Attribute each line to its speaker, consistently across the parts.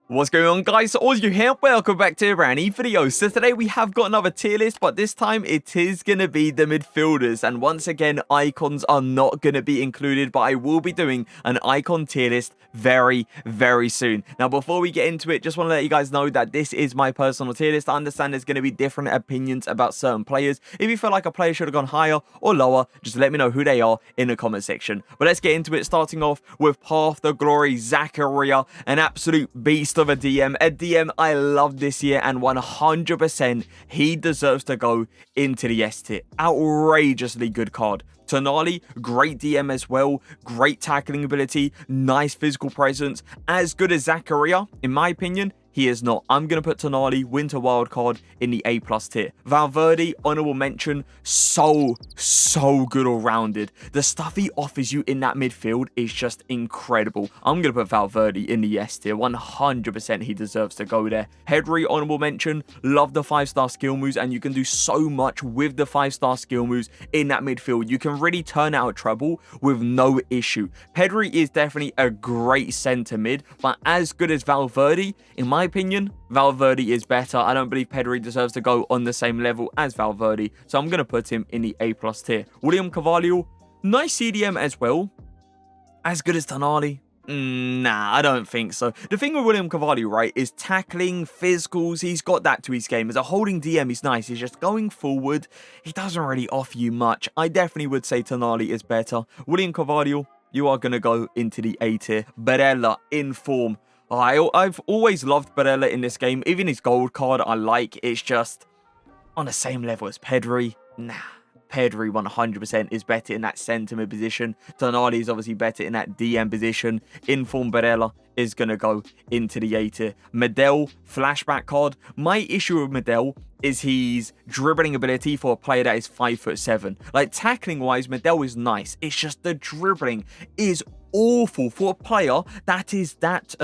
Speaker 1: What's going on, guys? Auzio here. Welcome back to a brand new video. So today we have got another tier list, but this time it is going to be the midfielders. And once again, icons are not going to be included, but I will be doing an icon tier list very, very soon. Now, before we get into it, just want to let you guys know that this is my personal tier list. I understand there's going to be different opinions about certain players. If you feel like a player should have gone higher or lower, just let me know who they are in the comment section. But let's get into it, starting off with Path to Glory, Zakaria, an absolute beast of a DM I love this year, and 100% he deserves to go into the S tier. Outrageously good card. Tonali, great DM as well, great tackling ability, nice physical presence, as good as Zakaria. In my opinion, he is not. I'm going to put Tonali, Winter Wildcard, in the A+ tier. Valverde, honorable mention, so good all-rounded. The stuff he offers you in that midfield is just incredible. I'm going to put Valverde in the S tier. 100% he deserves to go there. Pedri, honorable mention, love the 5-star skill moves, and you can do so much with the 5-star skill moves in that midfield. You can really turn out a treble with no issue. Pedri is definitely a great centre mid, but as good as Valverde, in my opinion, Valverde is better. I don't believe Pedri deserves to go on the same level as Valverde, so I'm going to put him in the A+ tier. William Carvalho, nice CDM as well. As good as Tonali? Nah, I don't think so. The thing with William Carvalho, right, is tackling, physicals, he's got that to his game. As a holding DM, he's nice. He's just going forward. He doesn't really offer you much. I definitely would say Tonali is better. William Carvalho, you are going to go into the A tier. Barella, in form. I've always loved Barella in this game. Even his gold card, I like. It's just on the same level as Pedri. Nah. Pedri 100% is better in that centre mid position. Tonali is obviously better in that DM position. Inform Barella is going to go into the A tier. Medel, flashback card. My issue with Medel is his dribbling ability for a player that is 5'7". Like, tackling wise, Medel is nice. It's just the dribbling is awful for a player that is that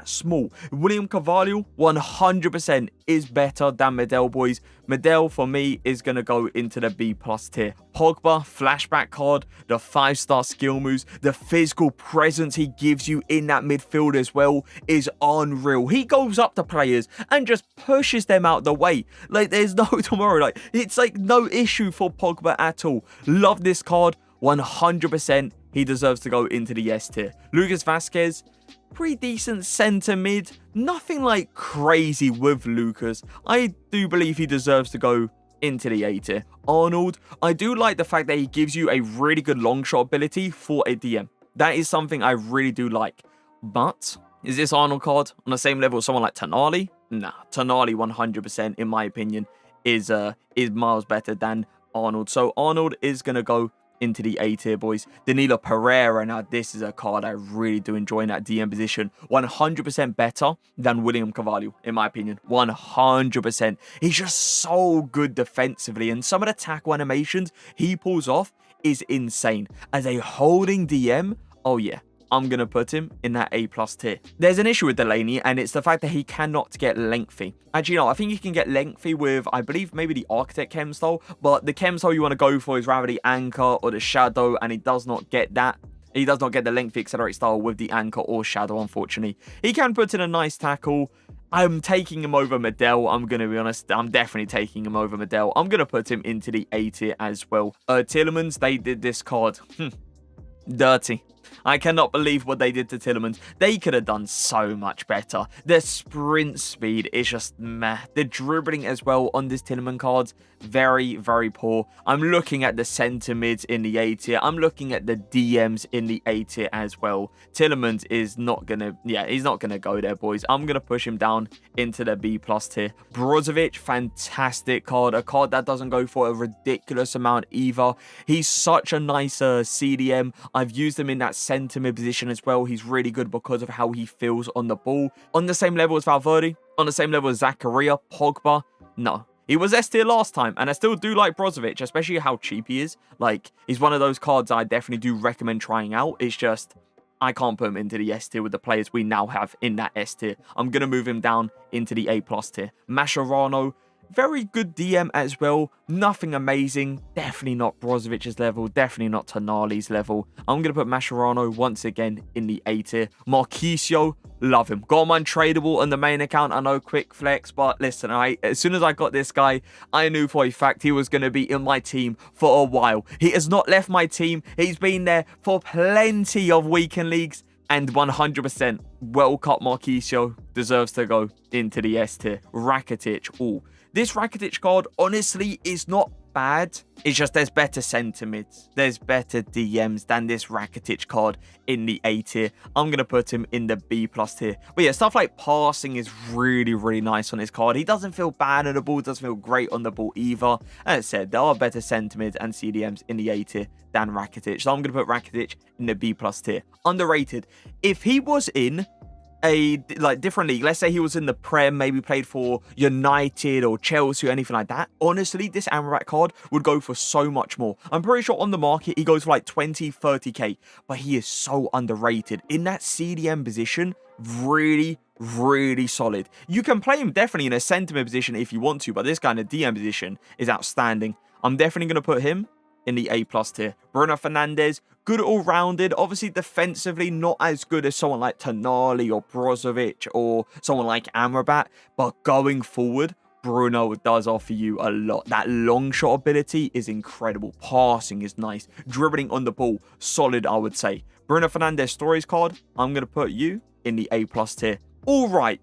Speaker 1: small. William Carvalho 100% is better than Medel, boys. Medel for me is going to go into the B+ tier. Pogba, flashback card, the 5-star skill moves, the physical presence he gives you in that midfield as well is unreal. He goes up to players and just pushes them out the way. Like, there's no tomorrow. Like, it's like no issue for Pogba at all. Love this card. 100% he deserves to go into the S tier. Lucas Vazquez, pretty decent centre mid. Nothing like crazy with Lucas. I do believe he deserves to go into the A tier. Arnold, I do like the fact that he gives you a really good long shot ability for a DM. That is something I really do like. But is this Arnold card on the same level as someone like Tonali? Nah, Tonali 100% in my opinion is miles better than Arnold. So Arnold is going to go into the A tier, boys. Danilo Pereira, now this is a card I really do enjoy in that DM position. 100% better than William Carvalho, in my opinion. 100%. He's just so good defensively, and some of the tackle animations he pulls off is insane. As a holding DM, oh yeah, I'm going to put him in that A+ tier. There's an issue with Elena, and it's the fact that he cannot get lengthy. Actually, no, I think he can get lengthy with, I believe, maybe the Architect chem style, but the chem style you want to go for is rather the Anchor or the Shadow, and he does not get that. He does not get the lengthy accelerate style with the Anchor or Shadow, unfortunately. He can put in a nice tackle. I'm taking him over Medel. I'm going to be honest. I'm definitely taking him over Medel. I'm going to put him into the A tier as well. Tielemans, they did this card. Dirty. I cannot believe what they did to Tielemans. They could have done so much better. The sprint speed is just meh. The dribbling as well on this Tielemans card, very, very poor. I'm looking at the centre mids in the A tier. I'm looking at the DMs in the A tier as well. Tielemans is not going to, he's not going to go there, boys. I'm going to push him down into the B+ tier. Brozovic, fantastic card. A card that doesn't go for a ridiculous amount either. He's such a nice CDM. I've used him in that centre mid position as well. He's really good because of how he feels on the ball. On the same level as Valverde, on the same level as Zakaria, Pogba, no. He was S tier last time, and I still do like Brozovic, especially how cheap he is. Like, he's one of those cards I definitely do recommend trying out. It's just, I can't put him into the S tier with the players we now have in that S tier. I'm going to move him down into the A+ tier. Mascherano, Very good DM as well. Nothing amazing. Definitely not Brozovic's level. Definitely not Tonali's level. I'm going to put Mascherano once again in the A tier. Marquisio, love him. Got him untradeable on the main account. I know, quick flex, but listen, as soon as I got this guy, I knew for a fact he was going to be in my team for a while. He has not left my team. He's been there for plenty of weekend leagues. And 100% World Cup Marquisio deserves to go into the S tier. Rakitic, ooh. This Rakitic card, honestly, is not bad. It's just there's better sentiment. There's better DMs than this Rakitic card in the A tier. I'm going to put him in the B+ tier. But yeah, stuff like passing is really, really nice on his card. He doesn't feel bad on the ball. Doesn't feel great on the ball either. As I said, there are better sentiment and CDMs in the A tier than Rakitic. So I'm going to put Rakitic in the B+ tier. Underrated. If he was in a different league, let's say he was in the Prem, maybe played for United or Chelsea or anything like that, honestly, this Amrabat card would go for so much more. I'm pretty sure on the market he goes for like 20-30k, but he is so underrated in that CDM position. Really, really solid. You can play him definitely in a sentiment position if you want to, but this guy in a DM position is outstanding. I'm definitely going to put him in the A+ tier. Bruno Fernandes, good all-rounded. Obviously, defensively, not as good as someone like Tonali or Brozovic or someone like Amrabat. But going forward, Bruno does offer you a lot. That long shot ability is incredible. Passing is nice. Dribbling on the ball, solid, I would say. Bruno Fernandes stories card, I'm going to put you in the A+ tier. All right.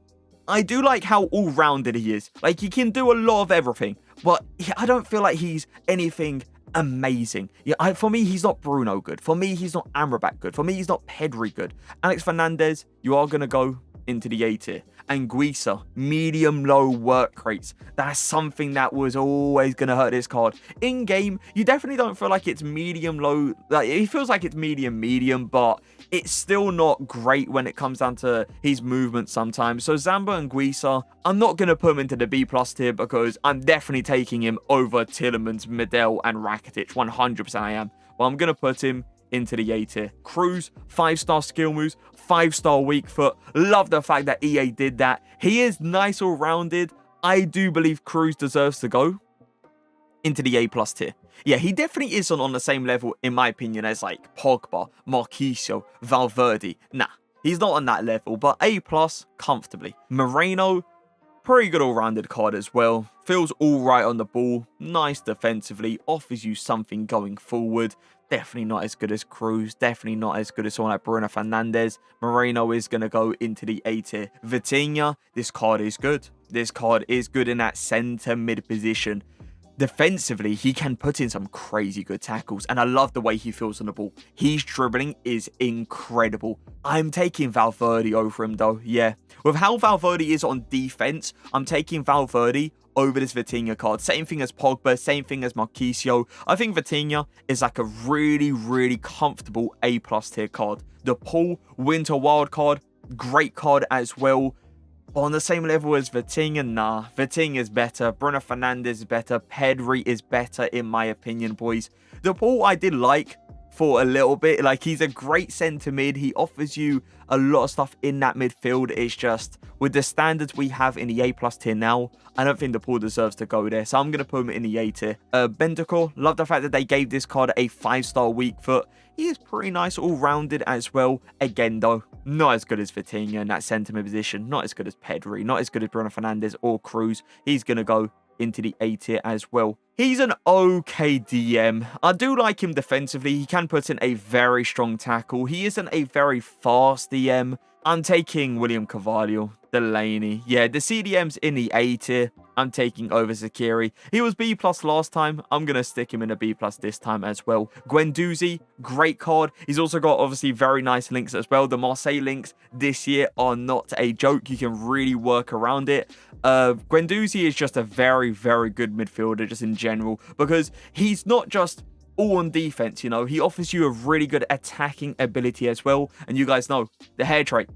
Speaker 1: I do like how all-rounded he is. Like, he can do a lot of everything. But I don't feel like he's anything amazing. Yeah, for me, he's not Bruno good. For me, he's not Amrabat good. For me, he's not Pedri good. Alex Fernandez, you are going to go into the A tier. And Guisa, medium-low work rates. That's something that was always going to hurt this card. In-game, you definitely don't feel like it's medium-low. Like, it feels like it's medium-medium, but it's still not great when it comes down to his movement sometimes. So Zamba and Guisa, I'm not going to put him into the B+ tier because I'm definitely taking him over Tielemans, Medel, and Rakitic. 100% I am. But I'm going to put him into the A tier. Cruz, 5-star skill moves, 5-star weak foot. Love the fact that EA did that. He is nice all-rounded. I do believe Cruz deserves to go into the A+ tier. Yeah, he definitely isn't on the same level, in my opinion, as like Pogba, Marquisio, Valverde. Nah, he's not on that level, but A+ comfortably. Moreno, pretty good all-rounded card as well. Feels all right on the ball. Nice defensively. Offers you something going forward. Definitely not as good as Cruz. Definitely not as good as someone like Bruno Fernandes. Moreno is going to go into the A tier. Vitinha, this card is good. This card is good in that centre mid position. Defensively, he can put in some crazy good tackles, and I love the way he feels on the ball. His dribbling is incredible. I'm taking Valverde over him though, yeah. With how Valverde is on defense, I'm taking Valverde over this Vitinha card. Same thing as Pogba, same thing as Marquisio. I think Vitinha is like a really, really comfortable A+ tier card. The Paul Winter Wild card, great card as well. On the same level as Vitinha, nah. Vitinha is better. Bruno Fernandes is better. Pedri is better, in my opinion, boys. The Paul I did like for a little bit. Like, he's a great centre mid. He offers you a lot of stuff in that midfield. It's just, with the standards we have in the A+ tier now, I don't think the Paul deserves to go there. So I'm going to put him in the A tier. Bentancur, love the fact that they gave this card a 5-star weak foot. He is pretty nice all-rounded as well. Again, though, not as good as Vitinha in that centre mid position. Not as good as Pedri. Not as good as Bruno Fernandes or Cruz. He's going to go into the A tier as well. He's an okay DM. I do like him defensively. He can put in a very strong tackle. He isn't a very fast DM. I'm taking William Carvalho, Delaney. Yeah, the CDM's in the A tier. I'm taking over Zakiri. He was B+ last time. I'm going to stick him in a B+ this time as well. Guendouzi, great card. He's also got obviously very nice links as well. The Marseille links this year are not a joke. You can really work around it. Guendouzi is just a very, very good midfielder just in general, because he's not just all on defense, you know. He offers you a really good attacking ability as well. And you guys know, the hair trait.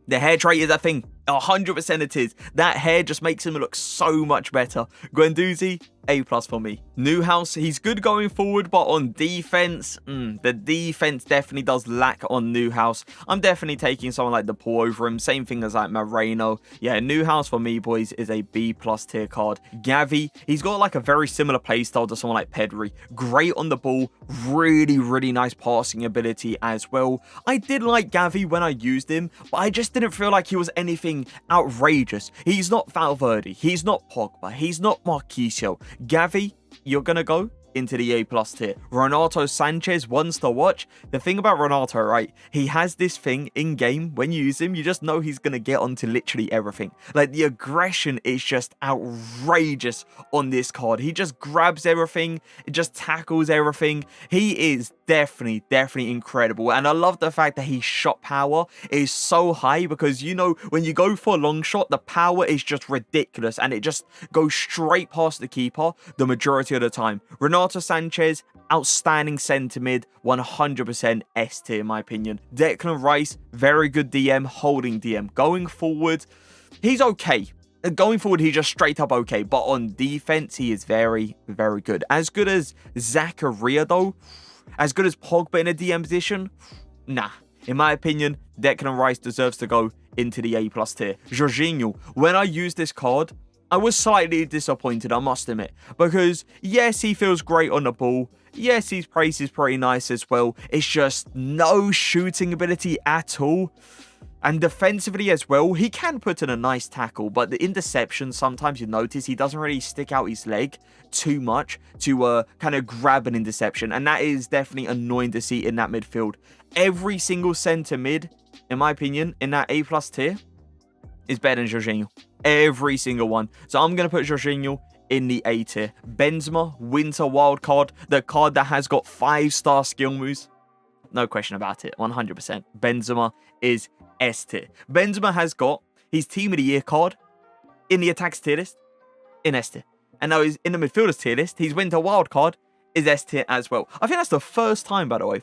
Speaker 1: The hair trait is a thing. 100% it is. That hair just makes him look so much better. Guendouzi, A+ for me. Newhouse, he's good going forward, but on defense, the defense definitely does lack on Newhouse. I'm definitely taking someone like DePaul over him. Same thing as like Moreno. Yeah, Newhouse for me, boys, is a B+ tier card. Gavi, he's got like a very similar playstyle to someone like Pedri. Great on the ball, really, really nice passing ability as well. I did like Gavi when I used him, but I just didn't feel like he was anything outrageous. He's not Valverde, he's not Pogba, he's not Marquisio. Gavi, you're gonna go into the A+ tier. Renato Sanchez, ones to watch. The thing about Renato, right, he has this thing in game. When you use him, you just know he's gonna get onto literally everything. Like, the aggression is just outrageous on this card. He just grabs everything, it just tackles everything. He is definitely incredible, and I love the fact that his shot power is so high, because you know, when you go for a long shot, the power is just ridiculous and it just goes straight past the keeper the majority of the time. Renato Sanchez, outstanding centre mid, 100% S tier in my opinion. Declan Rice, very good DM, holding DM. Going forward, he's okay. Going forward, he's just straight up okay, but on defense, he is very good. As good as Zakaria though, as good as Pogba in a DM position, nah. In my opinion, Declan Rice deserves to go into the A+ tier. Jorginho, when I used this card, I was slightly disappointed, I must admit, because yes, he feels great on the ball. Yes, his pace is pretty nice as well. It's just no shooting ability at all. And defensively as well, he can put in a nice tackle, but the interception, sometimes you notice he doesn't really stick out his leg too much to kind of grab an interception. And that is definitely annoying to see in that midfield. Every single centre mid, in my opinion, in that A+ tier is better than Jorginho. Every single one. So I'm going to put Jorginho in the A tier. Benzema, winter wildcard, the card that has got 5-star skill moves. No question about it, 100%. Benzema is S tier. Benzema has got his Team of the Year card in the attacks tier list in S tier. And now he's in the midfielders tier list. His winter wildcard is S tier as well. I think that's the first time, by the way,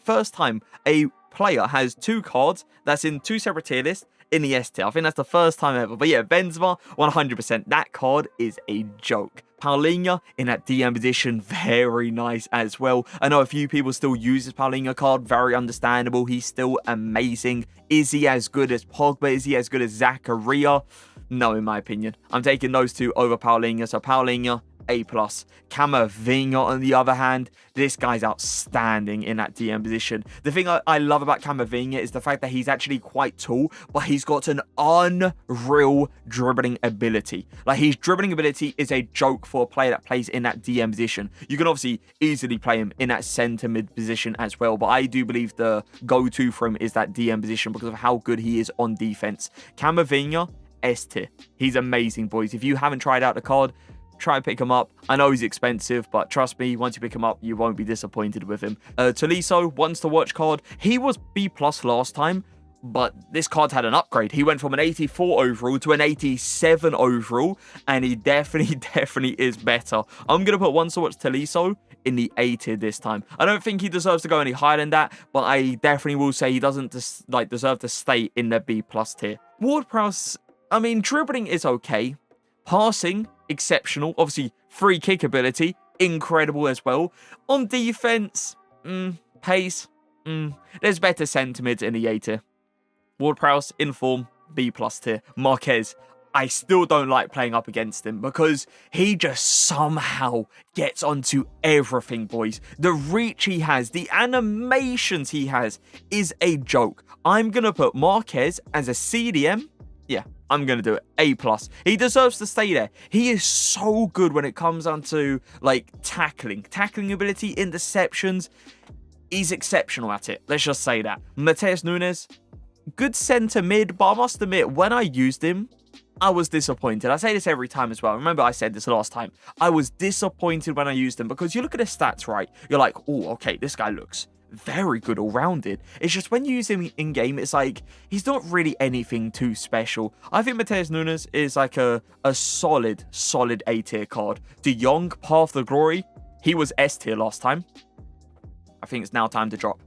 Speaker 1: a player has 2 cards that's in 2 separate tier lists in the S tier. I think that's the first time ever. But yeah, Benzema, 100%. That card is a joke. Paulinho in that DM position, very nice as well. I know a few people still use this Paulinho card, very understandable. He's still amazing. Is he as good as Pogba? Is he as good as Zakaria? No, in my opinion. I'm taking those 2 over Paulinho. So Paulinho, A+. Camavinga, on the other hand, this guy's outstanding in that DM position. The thing I love about Camavinga is the fact that he's actually quite tall, but he's got an unreal dribbling ability. Like, his dribbling ability is a joke for a player that plays in that DM position. You can obviously easily play him in that centre mid position as well, but I do believe the go-to for him is that DM position because of how good he is on defense. Camavinga, S tier. He's amazing, boys. If you haven't tried out the card, try and pick him up. I know he's expensive, but trust me, once you pick him up, you won't be disappointed with him. Tolisso, ones to watch card. He was B+ last time, but this card had an upgrade. He went from an 84 overall to an 87 overall, and he definitely is better. I'm going to put ones to watch Tolisso in the A tier this time. I don't think he deserves to go any higher than that, but I definitely will say he doesn't deserve to stay in the B+ tier. Ward-Prowse, I mean, dribbling is okay. Passing, exceptional. Obviously, free kick ability, incredible as well. On defense, pace, there's better centre mids in the A tier. Ward-Prowse, in form, B+ tier. Marquez, I still don't like playing up against him because he just somehow gets onto everything, boys. The reach he has, the animations he has is a joke. I'm going to put Marquez as a CDM. Yeah, I'm going to do it. A+. He deserves to stay there. He is so good when it comes down to, like, tackling ability, interceptions. He's exceptional at it. Let's just say that. Matheus Nunes, good centre mid, but I must admit, when I used him, I was disappointed. I say this every time as well. Remember I said this last time. I was disappointed when I used him because you look at his stats, right? You're like, oh, okay, this guy looks very good all-rounded. It's just when you use him in-game, it's like, he's not really anything too special. I think Matheus Nunes is like a solid A-tier card. De Jong, Path to Glory, he was S-tier last time. I think it's now time to drop.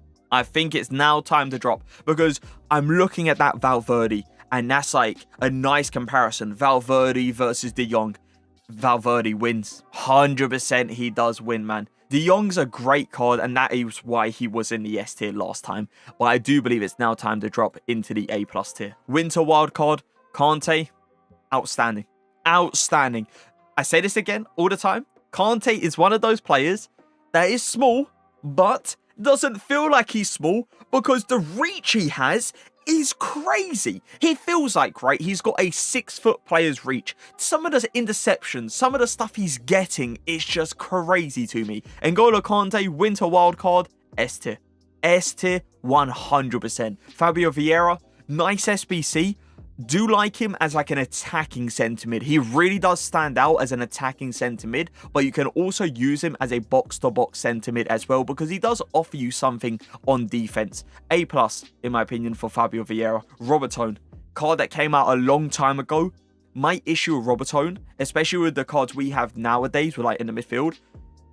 Speaker 1: Because I'm looking at that Valverde And that's like a nice comparison. Valverde versus De Jong. Valverde wins. 100% he does win, man. De Jong's a great card, and that is why he was in the S tier last time. But I do believe it's now time to drop into the A+ tier. Winter wildcard, Kante, outstanding. Outstanding. I say this again all the time. Kante is one of those players that is small, but doesn't feel like he's small because the reach he has is crazy. He feels like, right, he's got a 6-foot player's reach. Some of the interceptions, some of the stuff he's getting is just crazy to me. N'Golo Kante, winter wildcard, S tier. S tier, 100%. Fabio Vieira, nice SBC. Do like him as like an attacking centre mid. He really does stand out as an attacking centre mid, but you can also use him as a box-to-box centre mid as well because he does offer you something on defense. A+, in my opinion, for Fabio Vieira. Robertone, card that came out a long time ago. My issue with Robertone, especially with the cards we have nowadays, with like in the midfield,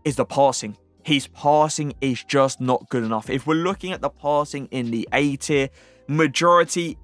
Speaker 1: is the passing. His passing is just not good enough. If we're looking at the passing in the A tier, majority,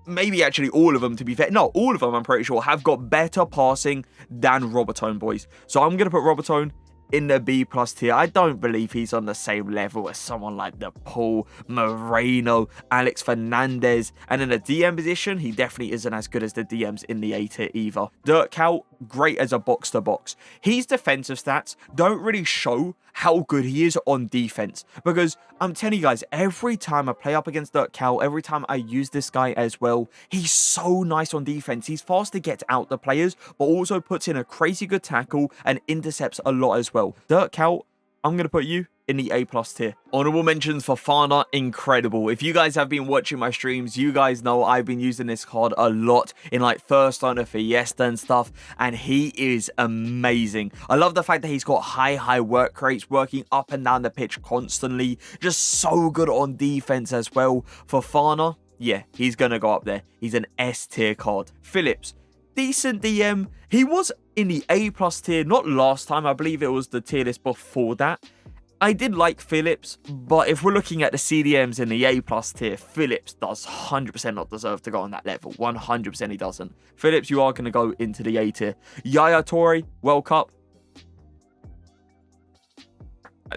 Speaker 1: maybe actually all of them, to be fair. No, all of them, I'm pretty sure, have got better passing than Robertone, boys. So I'm going to put Robertone in the B+ tier. I don't believe he's on the same level as someone like the Paul, Moreno, Alex Fernandez. And in the DM position, he definitely isn't as good as the DMs in the A tier either. Dirk Kuyt, great as a box-to-box. His defensive stats don't really show how good he is on defense, because I'm telling you guys, every time I play up against Dirk Kuyt, every time I use this guy as well, he's so nice on defense. He's fast to get out the players, but also puts in a crazy good tackle and intercepts a lot as well. Dirk Kuyt, I'm going to put you in the A+ tier. Honorable mentions for Fana, incredible. If you guys have been watching my streams, you guys know I've been using this card a lot in like First Honor, Fiesta and stuff, and he is amazing. I love the fact that he's got high work rates, working up and down the pitch constantly, just so good on defense as well. For Fana, yeah, he's gonna go up there. He's an S tier card. Phillips, decent DM. He was in the A+ tier, not last time, I believe it was the tier list before that. I did like Phillips, but if we're looking at the CDMs in the A+ tier, Phillips does 100% not deserve to go on that level. 100% he doesn't. Phillips, you are going to go into the A tier. Yaya Toure, World Cup.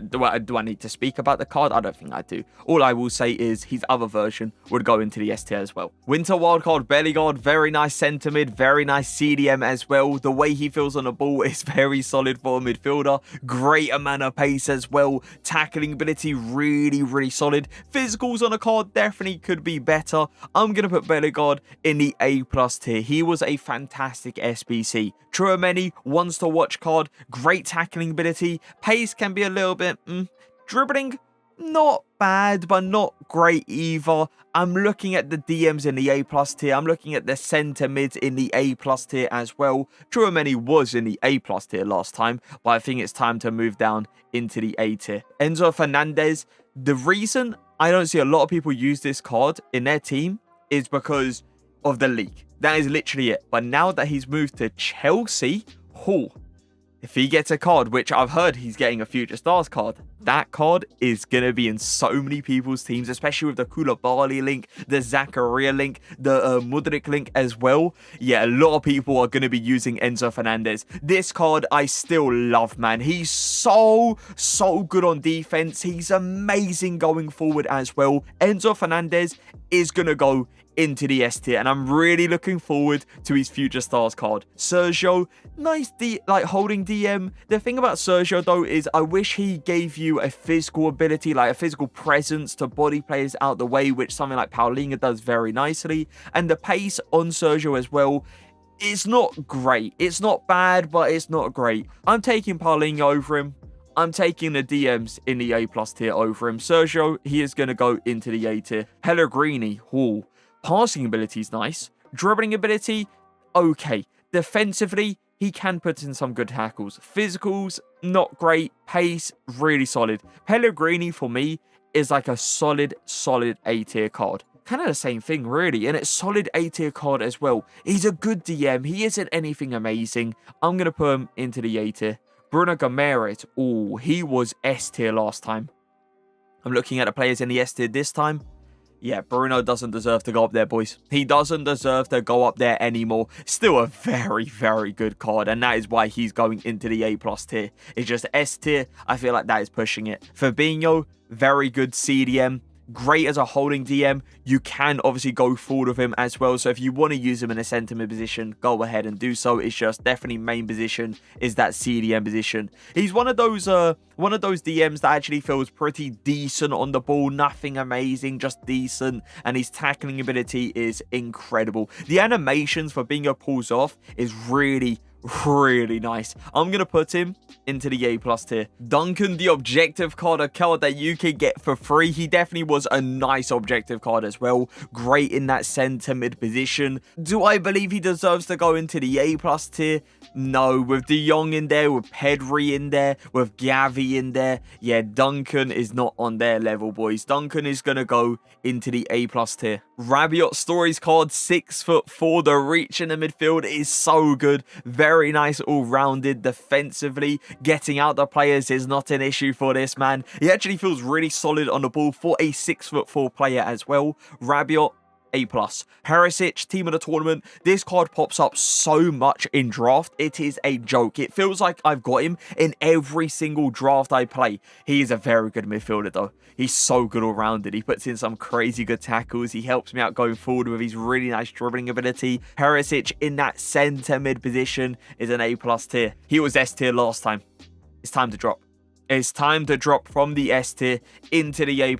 Speaker 1: Do I need to speak about the card? I don't think I do. All I will say is his other version would go into the S tier as well. Winter wildcard, Bellegarde, very nice centre mid, very nice CDM as well. The way he feels on the ball is very solid for a midfielder. Great amount of pace as well. Tackling ability, really solid. Physicals on the card definitely could be better. I'm going to put Bellegarde in the A+ tier. He was a fantastic SBC. Tchouaméni, ones to watch card. Great tackling ability. Pace can be a little bit dribbling, not bad, but not great either. I'm looking at the DMs in the A+ tier. I'm looking at the centre mids in the A+ tier as well. Tchouaméni was in the A+ tier last time, but I think it's time to move down into the A tier. Enzo Fernandez, the reason I don't see a lot of people use this card in their team is because of the leak. That is literally it. But now that he's moved to Chelsea, if he gets a card, which I've heard he's getting a Future Stars card, that card is going to be in so many people's teams, especially with the Koulibaly link, the Zakaria link, the Mudryk link as well. Yeah, a lot of people are going to be using Enzo Fernandez. This card I still love, man. He's so good on defense. He's amazing going forward as well. Enzo Fernandez is going to go into the S tier, and I'm really looking forward to his Future Stars card. Sergio, nice holding DM. The thing about Sergio though is I wish he gave you a physical ability, like a physical presence to body players out the way, which something like Paulinho does very nicely. And the pace on Sergio as well, it's not great. It's not bad, but it's not great. I'm taking Paulinho over him. I'm taking the DMs in the A+ tier over him. Sergio, he is going to go into the A tier. Pellegrini, passing ability is nice. Dribbling ability, okay. Defensively, he can put in some good tackles. Physicals, not great. Pace, really solid. Pellegrini, for me, is like a solid A tier card. Kind of the same thing, really. And it's solid A tier card as well. He's a good DM. He isn't anything amazing. I'm going to put him into the A tier. Bruno Guimaraes, he was S tier last time. I'm looking at the players in the S tier this time. Yeah, Bruno doesn't deserve to go up there, boys. He doesn't deserve to go up there anymore. Still a very, very good card, and that is why he's going into the A+ tier. It's just S tier. I feel like that is pushing it. Fabinho, very good CDM. Great as a holding DM. You can obviously go forward with him as well. So if you want to use him in a centre mid position, go ahead and do so. It's just definitely main position is that CDM position. He's one of those DMs that actually feels pretty decent on the ball. Nothing amazing, just decent. And his tackling ability is incredible. The animations for Fabinho pulls off is really nice. I'm going to put him into the A+ tier. Duncan, the objective card, a card that you can get for free. He definitely was a nice objective card as well. Great in that centre mid position. Do I believe he deserves to go into the A+ tier? No. With De Jong in there, with Pedri in there, with Gavi in there, yeah, Duncan is not on their level, boys. Duncan is going to go into the A+ tier. Rabiot Stories card, 6'4". The reach in the midfield is so good. Very nice all-rounded defensively. Getting out the players is not an issue for this man. He actually feels really solid on the ball for a 6'4" player as well. Rabiot, A+. Perisic, team of the tournament. This card pops up so much in draft. It is a joke. It feels like I've got him in every single draft I play. He is a very good midfielder though. He's so good all rounded. He puts in some crazy good tackles. He helps me out going forward with his really nice dribbling ability. Perisic in that centre mid position is an A+ tier. He was S tier last time. It's time to drop. It's time to drop from the S tier into the A+.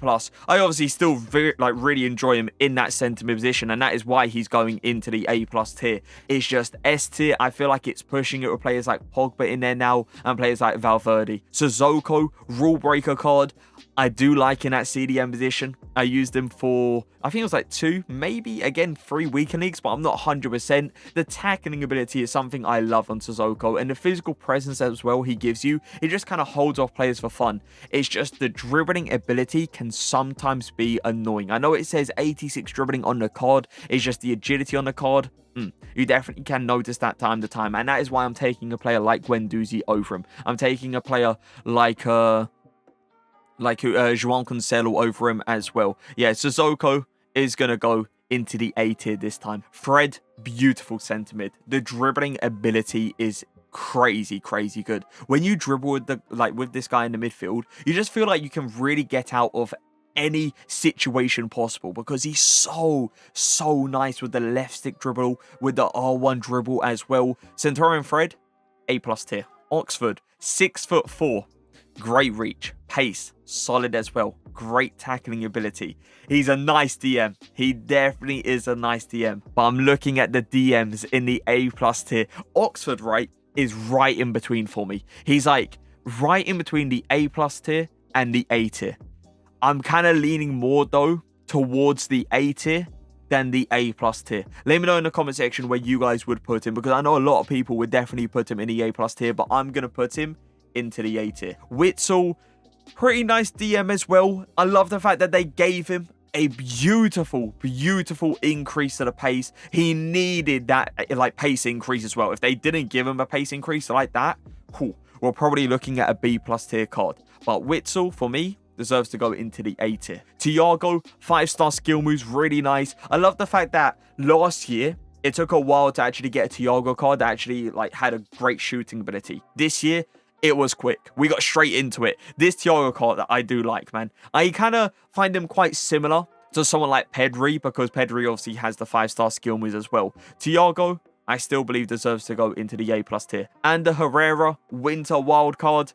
Speaker 1: I obviously still really enjoy him in that centre mid position, and that is why he's going into the A+ tier. It's just S tier. I feel like it's pushing it with players like Pogba in there now and players like Valverde. Sissoko, rule breaker card. I do like in that CDM position. I used him for, I think it was like 2, maybe, again, 3 weekend leagues, but I'm not 100%. The tackling ability is something I love on Sissoko, and the physical presence as well he gives you, it just kind of holds off players for fun. It's just the dribbling ability can sometimes be annoying. I know it says 86 dribbling on the card, it's just the agility on the card. You definitely can notice that time to time, and that is why I'm taking a player like Guendouzi over him. I'm taking a player like João Cancelo over him as well. Yeah, Sissoko is going to go into the A tier this time. Fred, beautiful centre mid. The dribbling ability is crazy good. When you dribble with this guy in the midfield, you just feel like you can really get out of any situation possible because he's so nice with the left stick dribble, with the R1 dribble as well. Centurion Fred, A+ tier. Oxford, 6'4". Great reach, pace, solid as well. Great tackling ability. He's a nice DM. He definitely is a nice DM. But I'm looking at the DMs in the A+ tier. Oxford, right, is right in between for me. He's like right in between the A+ tier and the A tier. I'm kind of leaning more though towards the A tier than the A+ tier. Let me know in the comment section where you guys would put him, because I know a lot of people would definitely put him in the A+ tier, but I'm going to put him into the A tier. Witsel, pretty nice DM as well. I love the fact that they gave him a beautiful increase to the pace. He needed that pace increase as well. If they didn't give him a pace increase like that, we're probably looking at a B+ tier card. But Witsel, for me, deserves to go into the A tier. Thiago, 5-star skill moves, really nice. I love the fact that last year, it took a while to actually get a Thiago card that actually had a great shooting ability. This year, it was quick. We got straight into it. This Thiago card that I do like, man. I kind of find him quite similar to someone like Pedri, because Pedri obviously has the 5-star skill moves as well. Thiago, I still believe deserves to go into the A+ tier. And the Herrera winter wild card.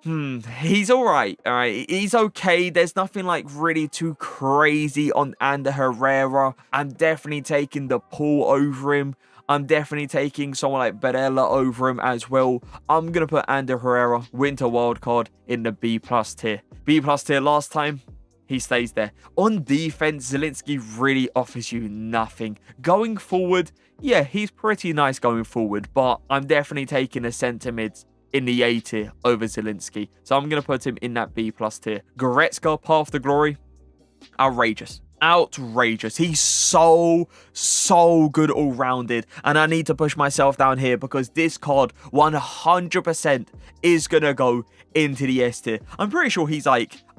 Speaker 1: He's all right. He's okay. There's nothing really too crazy on Ander Herrera. I'm definitely taking the Paul over him. I'm definitely taking someone like Barella over him as well. I'm going to put Ander Herrera, winter wildcard, in the B+ tier. B+ tier last time, he stays there. On defense, Zielinski really offers you nothing. Going forward, yeah, he's pretty nice going forward, but I'm definitely taking a centre mid in the A tier over Zielinski. So I'm going to put him in that B+ tier. Goretzka, Path to Glory, outrageous. He's so good all-rounded, and I need to push myself down here because this card 100% is gonna go into the S tier. I'm pretty sure he's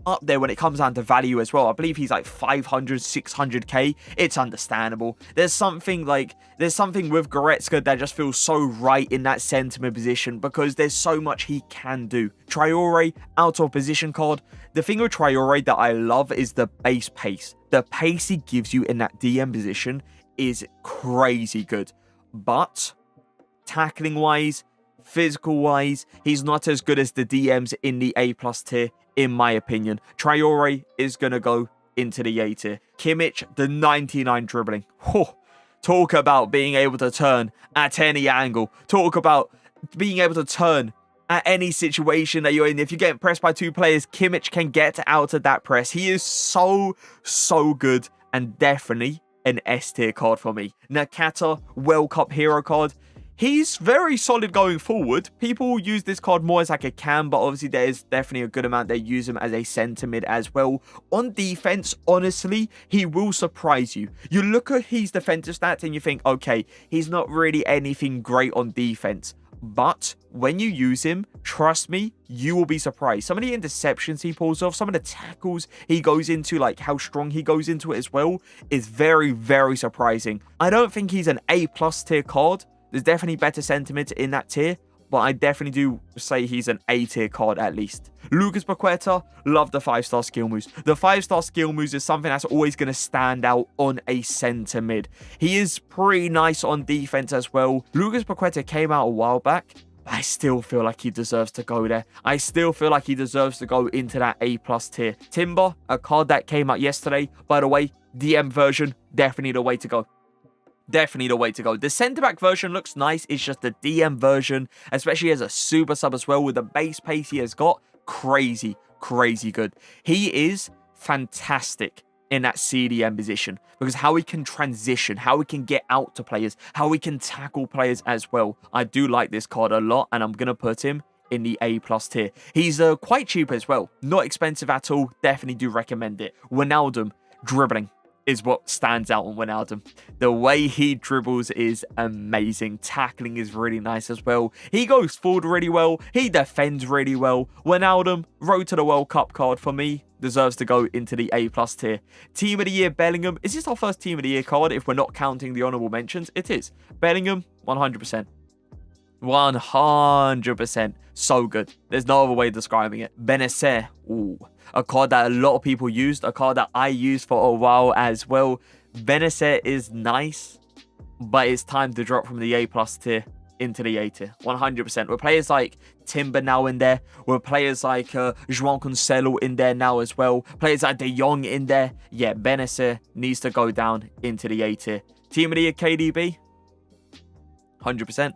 Speaker 1: up there when it comes down to value as well. I believe he's like 500, 600k. It's understandable. There's something with Goretzka that just feels so right in that centre mid position because there's so much he can do. Traore, out of position card. The thing with Traore that I love is the base pace. The pace he gives you in that DM position is crazy good. But tackling wise, physical wise, he's not as good as the DMs in the A+ tier, in my opinion. Traore is going to go into the A tier. Kimmich, the 99 dribbling. Oh, talk about being able to turn at any angle. Talk about being able to turn at any situation that you're in. If you're getting pressed by 2 players, Kimmich can get out of that press. He is so good and definitely an S tier card for me. Nakata, World Cup hero card. He's very solid going forward. People use this card more as like a cam, but obviously there's definitely a good amount that use him as a centre mid as well. On defense, honestly, he will surprise you. You look at his defensive stats and you think, okay, he's not really anything great on defense. But when you use him, trust me, you will be surprised. Some of the interceptions he pulls off, some of the tackles he goes into, like how strong he goes into it as well, is very surprising. I don't think he's an A+ tier card. There's definitely better sentiment in that tier, but I definitely do say he's an A tier card at least. Lucas Paqueta, love the 5-star skill moves. The 5-star skill moves is something that's always going to stand out on a centre mid. He is pretty nice on defense as well. Lucas Paqueta came out a while back. I still feel like he deserves to go there. I still feel like he deserves to go into that A+ tier. Timber, a card that came out yesterday. By the way, DM version, definitely the way to go. Definitely the way to go. The centre-back version looks nice. It's just the DM version, especially as a super sub as well, with the base pace he has got, crazy good. He is fantastic in that CDM position because how he can transition, how he can get out to players, how he can tackle players as well. I do like this card a lot, and I'm going to put him in the A+ tier. He's quite cheap as well. Not expensive at all. Definitely do recommend it. Wijnaldum, dribbling is what stands out on Wijnaldum. The way he dribbles is amazing. Tackling is really nice as well. He goes forward really well. He defends really well. Wijnaldum, road to the World Cup card for me, deserves to go into the A+ tier. Team of the Year, Bellingham. Is this our first Team of the Year card if we're not counting the honourable mentions? It is. Bellingham, 100%. 100%. So good. There's no other way of describing it. Venice. Ooh. A card that a lot of people used. A card that I used for a while as well. Venice is nice, but it's time to drop from the A+ tier into the A tier. 100%. With players like Timber now in there. With players like João Cancelo in there now as well. Players like De Jong in there. Yeah, Venice needs to go down into the A tier. Team of the Year, KDB. 100%.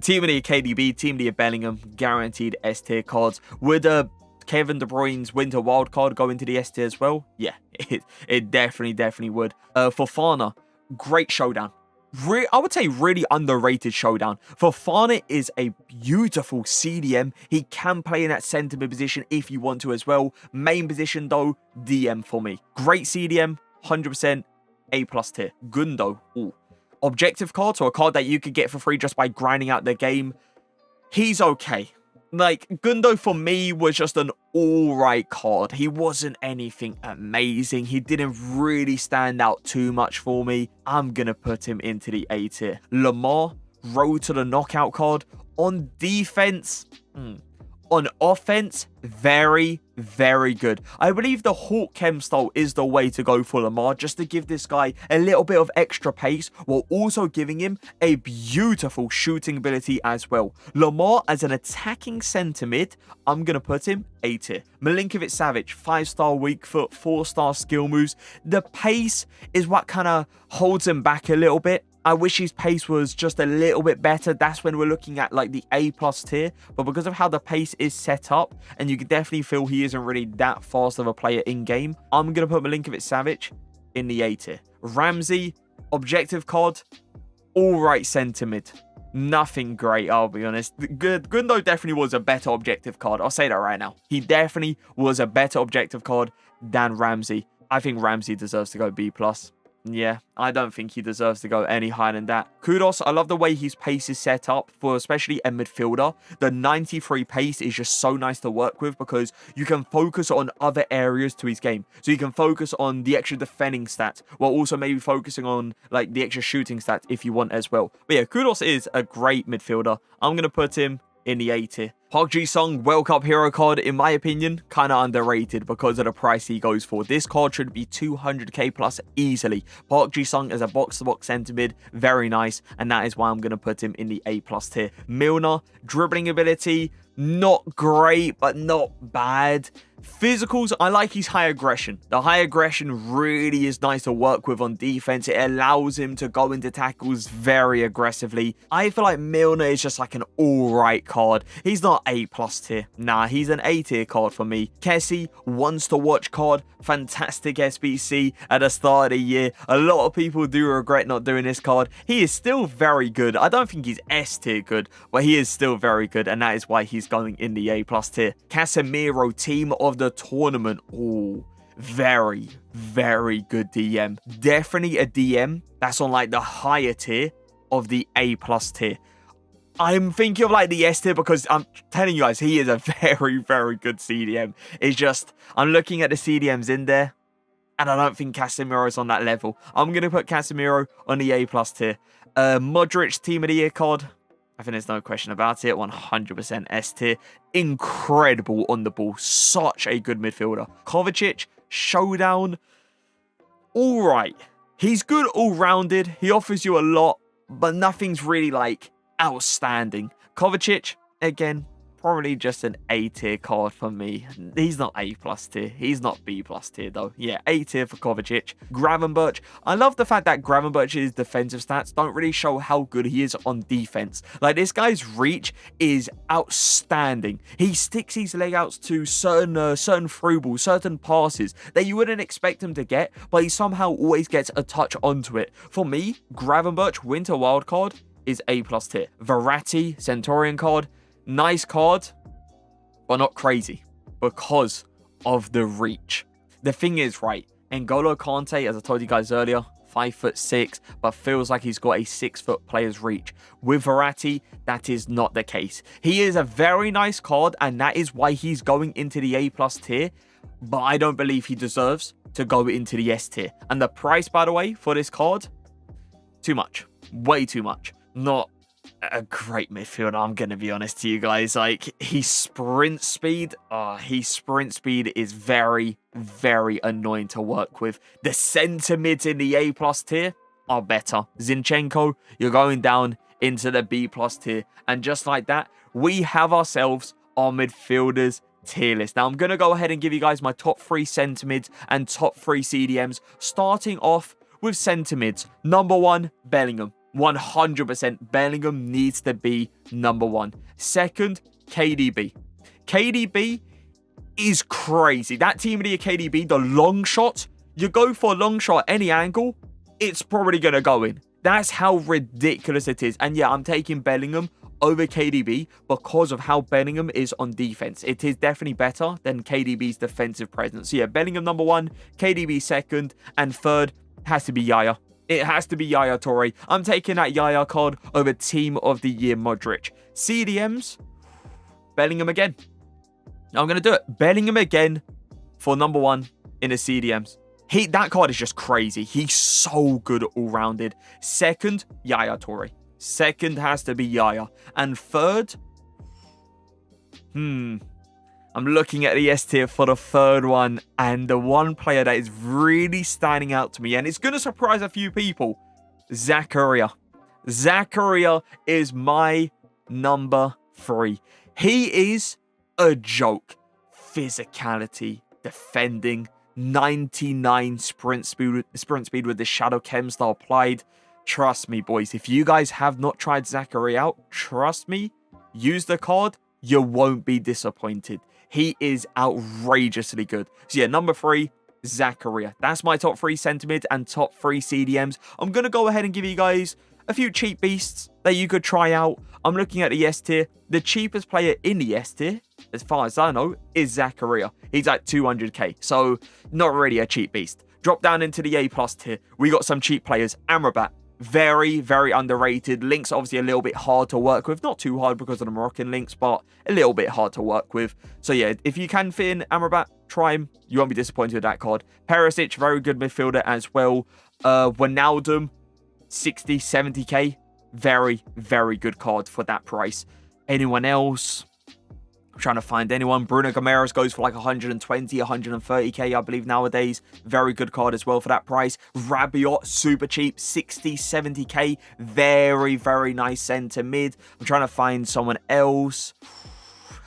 Speaker 1: Team of the Year, KDB, Team of the Year, Bellingham, guaranteed S tier cards. Would Kevin De Bruyne's Winter Wild card go into the S tier as well? Yeah, it definitely would. Fofana, great showdown. I would say really underrated showdown. Fofana is a beautiful CDM. He can play in that centre mid position if you want to as well. Main position though, DM for me. Great CDM, 100% A+ tier. Gundo, ooh. Objective card, so a card that you could get for free just by grinding out the game. He's okay. Like, Gundo for me was just an alright card. He wasn't anything amazing. He didn't really stand out too much for me. I'm going to put him into the A tier. Mohr, road to the knockout card. On defense, on offense, very good. I believe the Hawk Chem style is the way to go for Mohr, just to give this guy a little bit of extra pace while also giving him a beautiful shooting ability as well. Mohr as an attacking centre mid, I'm going to put him A tier. Milinkovic Savic, 5-star weak foot, 4-star skill moves. The pace is what kind of holds him back a little bit. I wish his pace was just a little bit better. That's when we're looking at like the A+ tier. But because of how the pace is set up, and you can definitely feel he isn't really that fast of a player in game, I'm going to put Milinkovic Savic in the A tier. Ramsey, objective card, alright centre mid. Nothing great, I'll be honest. Gundo definitely was a better objective card. I'll say that right now. He definitely was a better objective card than Ramsey. I think Ramsey deserves to go B+. Yeah, I don't think he deserves to go any higher than that. Kudos, I love the way his pace is set up for especially a midfielder. The 93 pace is just so nice to work with because you can focus on other areas to his game. So you can focus on the extra defending stats while also maybe focusing on like the extra shooting stats if you want as well. But yeah, Kudos is a great midfielder. I'm going to put him in the A tier. Park Ji-sung World Cup hero card, in my opinion, kind of underrated because of the price he goes for. This card should be 200k plus easily. Park Ji-sung as a box-to-box centre mid, very nice, and that is why I'm going to put him in the A+ tier. Milner, dribbling ability, not great, but not bad. Physicals, I like his high aggression. The high aggression really is nice to work with on defense. It allows him to go into tackles very aggressively. I feel like Milner is just like an alright card. He's not A+ tier. Nah, he's an A tier card for me. Kessie, wants to watch card. Fantastic SBC at the start of the year. A lot of people do regret not doing this card. He is still very good. I don't think he's S tier good, but he is still very good, and that is why he's going in the A+ tier. Casemiro, team of the tournament. Oh, very, very good DM. Definitely a DM that's on like the higher tier of the A+ tier. I'm thinking of like the S tier because I'm telling you guys, he is a very, very good CDM. It's just, I'm looking at the CDMs in there, and I don't think Casemiro is on that level. I'm going to put Casemiro on the A+ tier. Modric, team of the year card. I think there's no question about it. 100% S tier. Incredible on the ball. Such a good midfielder. Kovacic, showdown. All right. He's good all-rounded. He offers you a lot, but nothing's really like outstanding. Kovacic, again, probably just an A tier card for me. He's not A+ tier. He's not B+ tier though. Yeah, A tier for Kovacic. Gravenberch. I love the fact that Gravenberch's defensive stats don't really show how good he is on defense. Like, this guy's reach is outstanding. He sticks his leg outs to certain through balls, certain passes that you wouldn't expect him to get, but he somehow always gets a touch onto it. For me, Gravenberch Winter Wildcard is A+ tier. Verratti Centurion card. Nice card, but not crazy because of the reach. The thing is, right, N'Golo Kante, as I told you guys earlier, 5'6", but feels like he's got a 6-foot player's reach. With Verratti, that is not the case. He is a very nice card, and that is why he's going into the A+ tier, but I don't believe he deserves to go into the S tier. And the price, by the way, for this card, too much. Way too much. Not a great midfielder, I'm going to be honest to you guys. Like, his sprint speed is very, very annoying to work with. The centre mids in the A+ tier are better. Zinchenko, you're going down into the B+ tier. And just like that, we have ourselves our midfielders tier list. Now, I'm going to go ahead and give you guys my top 3 centre mids and top 3 CDMs, starting off with centre mids. Number 1, Bellingham. 100% Bellingham needs to be number 1. Second, KDB. KDB is crazy. That team of the year KDB, the long shot, you go for a long shot any angle, it's probably going to go in. That's how ridiculous it is. And yeah, I'm taking Bellingham over KDB because of how Bellingham is on defense. It is definitely better than KDB's defensive presence. So yeah, Bellingham number 1, KDB second, and third has to be Yaya. It has to be Yaya Toure. I'm taking that Yaya card over Team of the Year Modric. CDMs, Bellingham again. I'm going to do it. Bellingham again for number 1 in the CDMs. That card is just crazy. He's so good all-rounded. Second, Yaya Toure. Second has to be Yaya. And third, I'm looking at the S tier for the third one, and the one player that is really standing out to me, and it's going to surprise a few people, Zakaria. Zakaria is my number 3. He is a joke. Physicality, defending, 99 sprint speed with the Shadow Chem style applied. Trust me, boys, if you guys have not tried Zakaria out, trust me, use the card, you won't be disappointed. He is outrageously good. So yeah, number 3, Zakaria. That's my top 3 centre mid and top 3 CDMs. I'm going to go ahead and give you guys a few cheap beasts that you could try out. I'm looking at the S tier. The cheapest player in the S tier, as far as I know, is Zakaria. He's at 200k, so not really a cheap beast. Drop down into the A+ tier. We got some cheap players. Amrabat, very, very underrated. Links obviously a little bit hard to work with. Not too hard because of the Moroccan links, but a little bit hard to work with. So yeah, if you can fit in Amrabat, try him. You won't be disappointed with that card. Perisic, very good midfielder as well. Wijnaldum, 60, 70k. Very, very good card for that price. Anyone else? I'm trying to find anyone. Bruno Gomes goes for like 120, 130k, I believe, nowadays. Very good card as well for that price. Rabiot, super cheap, 60, 70k. Very, very nice centre mid. I'm trying to find someone else.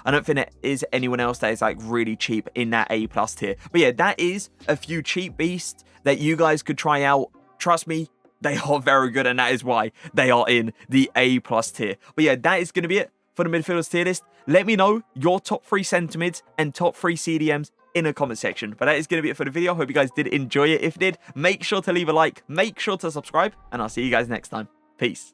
Speaker 1: I don't think there is anyone else that is like really cheap in that A+ tier. But yeah, that is a few cheap beasts that you guys could try out. Trust me, they are very good, and that is why they are in the A+ tier. But yeah, that is going to be it for the midfielders tier list. Let me know your top 3 centre mids and top 3 CDMs in the comment section. But that is going to be it for the video. Hope you guys did enjoy it. If you did, make sure to leave a like, make sure to subscribe, and I'll see you guys next time. Peace.